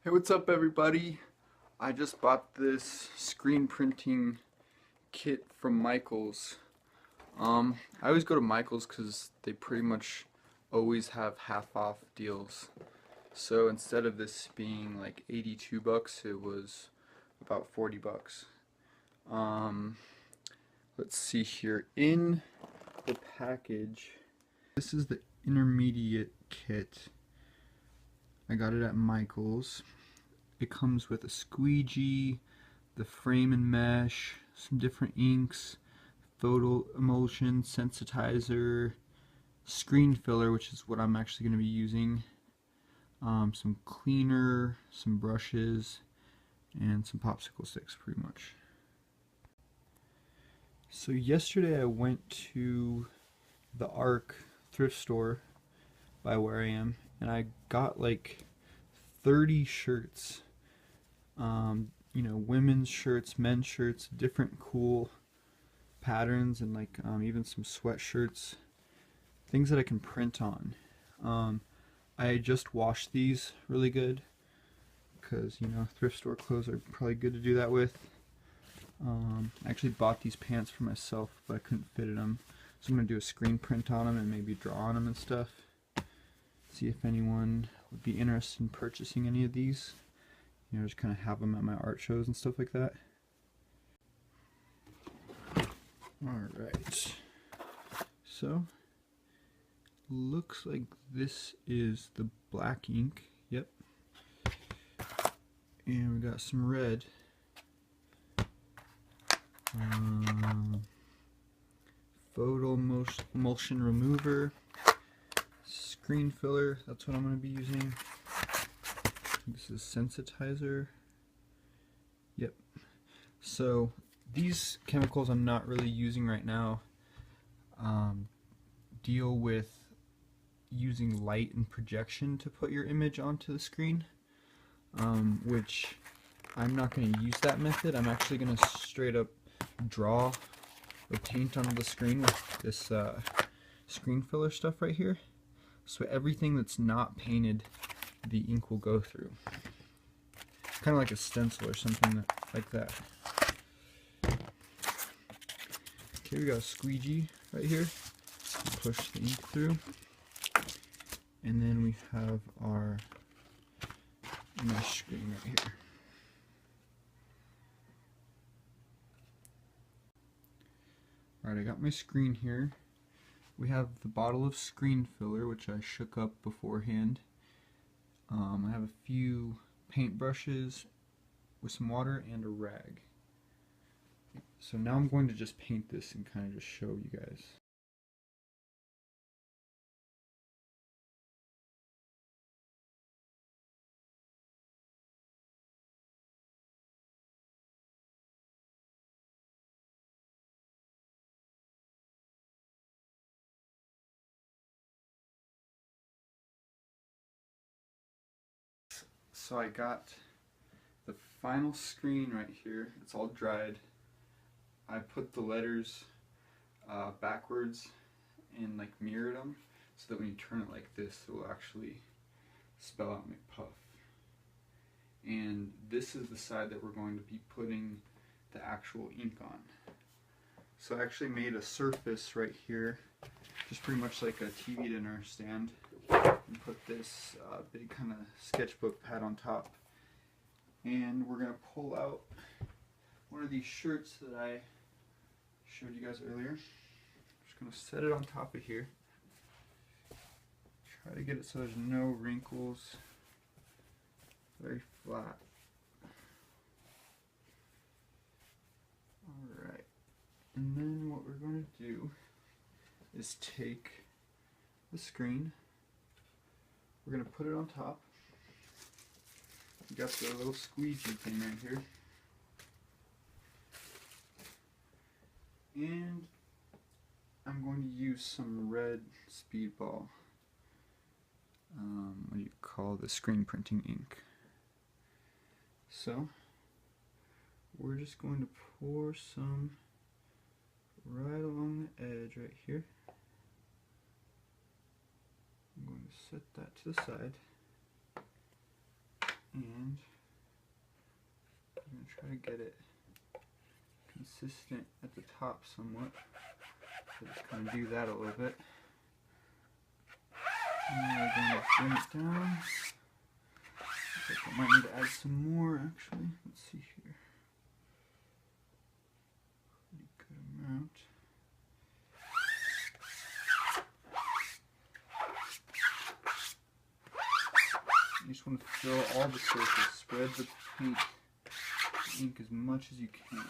Hey, what's up everybody? I just bought this screen printing kit from Michaels. I always go to Michaels because they pretty much always have half off deals. So instead of this being like 82 bucks, it was about 40 bucks. Let's see here. In the package, this is the intermediate kit. I got it at Michaels. It comes with a squeegee, the frame and mesh, some different inks, photo emulsion, sensitizer, screen filler, which is what I'm actually going to be using, some cleaner, some brushes, and some popsicle sticks pretty much. So yesterday I went to the Arc thrift store by where I am, and I got like 30 shirts. You know, women's shirts, men's shirts, different cool patterns, and like even some sweatshirts, things that I can print on. I just washed these really good because, you know, thrift store clothes are probably good to do that with. I actually bought these pants for myself, but I couldn't fit in them, so I'm going to do a screen print on them and maybe draw on them and stuff. See if anyone would be interested in purchasing any of these. You know, just kind of have them at my art shows and stuff like that. Alright, so looks like this is the black ink. Yep. And we got some red. Photo emulsion remover, screen filler, that's what I'm going to be using. This is sensitizer. Yep. So these chemicals I'm not really using right now deal with using light and projection to put your image onto the screen, which I'm not going to use that method. I'm actually going to straight up draw or paint onto the screen with this screen filler stuff right here. So everything that's not painted, the ink will go through. Kind of like a stencil or something like that. Okay, we got a squeegee right here. Push the ink through. And then we have our mesh screen right here. Alright, I got my screen here. We have the bottle of screen filler, which I shook up beforehand. I have a few paint brushes with some water and a rag. So now I'm going to just paint this and kind of just show you guys. So I got the final screen right here. It's all dried. I put the letters backwards and like mirrored them so that when you turn it like this, it will actually spell out McPuff. And this is the side that we're going to be putting the actual ink on. So I actually made a surface right here, just pretty much like a TV dinner stand, and put this big kind of sketchbook pad on top. And we're going to pull out one of these shirts that I showed you guys earlier. I'm just going to set it on top of here. Try to get it so there's no wrinkles. Very flat. Alright. And then what we're going to do is take the screen. We're going to put it on top. We got the little squeegee thing right here. And I'm going to use some red Speedball, what do you call the screen printing ink. So we're just going to pour some right along the edge right here. I'm going to set that to the side, and try to get it consistent at the top somewhat. So just kind of do that a little bit. And we're going to bring it down. I think I might need to add some more actually. Let's see here. Pretty good amount. You just want to fill all the surface. Spread the paint, the ink as much as you can.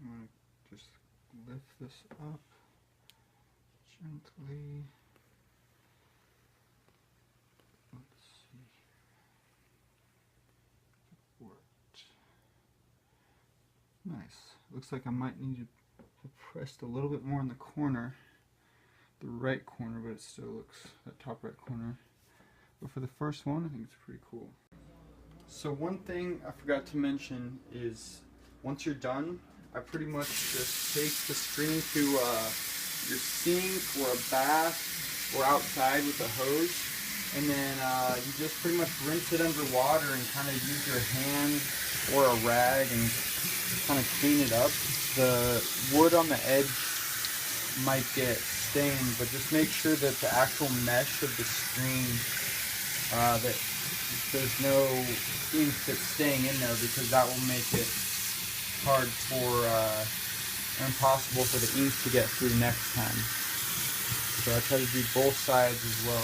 I'm going to just lift this up gently. Let's see. It worked. Nice. Looks like I might need to have pressed a little bit more in the corner, the right corner, but it still looks, that top right corner. But for the first one, I think it's pretty cool. So one thing I forgot to mention is once you're done, I pretty much just take the screen to your sink or a bath or outside with a hose, and then you just pretty much rinse it under water and kind of use your hand or a rag and kind of clean it up. The wood on the edge might get stained, but just make sure that the actual mesh of the screen, that there's no ink that's staying in there, because that will make it hard for impossible for the ink to get through next time. So I try to do both sides as well.